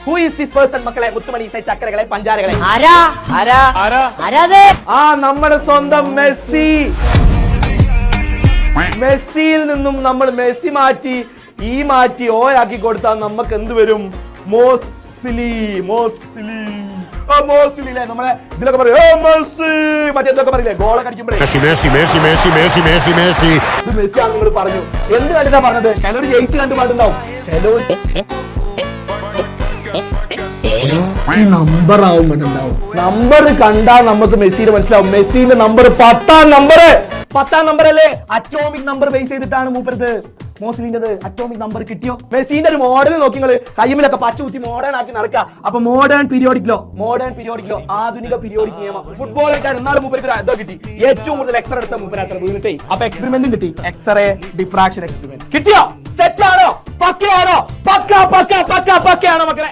Who is this person മക്കളെ? മുത്തുമണി ചക്കരകളെ പഞ്ചാരകളെ നമ്മുടെ സ്വന്തം മെസ്സി. മെസ്സിയിൽ നിന്നും നമ്മൾ മെസ്സി മാറ്റി മാറ്റി ഓയാക്കി കൊടുത്താൽ നമുക്ക് എന്ത് വരും? മോസ്ലി നമ്മളെ ഇതിലൊക്കെ പറയും മറ്റേതൊക്കെ പറയില്ലേ ഗോളൊക്കെ അടിക്കുമ്പോഴേ മെസ്സി ആണ് നിങ്ങൾ പറഞ്ഞു. എന്ത് കണ്ടിട്ടാ പറഞ്ഞത്? ചിലർ ജയിച്ച് കണ്ടു പാട്ടുണ്ടാവും, ചിലർ നമ്പർ ആവും കണ്ടുണ്ടാവും. നമ്പർ കണ്ടാൽ നമുക്ക് മെസ്സിയുടെ മനസ്സിലാവും. മെസ്സിന്റെ നമ്പർ 10ാം നമ്പർ അല്ലേ? അറ്റോമിക് നമ്പർ ബേസ് ചെയ്തിട്ടാണ് മൂപ്പരത് മോസ്ലിന്റെത് അറ്റോമിക് നമ്പർ കിട്ടിയോ? മെസ്സിന്റെ ഒരു മോഡൽ നോക്കി നിങ്ങൾ കയ്യുമിലൊക്കെ പച്ച കുത്തി മോഡേൺ ആക്കി നടക്കുക. അപ്പൊ മോഡേൺ പീരിയോഡിക് ലോ ആധുനിക പീരിയോഡിക് നിയമം ഫുട്ബോൾ കളിക്കാൻ എന്നാലും മൂപ്പർക്ക് എന്തോ കിട്ടി. ഏറ്റവും കൂടുതൽ എക്സ്റേ എടുത്ത മൂപ്പരാത്ര വീണിട്ടേ. അപ്പൊ എക്സ്പെരിമെന്റും കിട്ടി, എക്സ്റേ ഡിഫ്രാക്ഷൻ എക്സ്പെരിമെന്റ് കിട്ടിയോ? സെറ്റ് ആണോ? പക്കയാണോ? പക്ക മക്കളെ.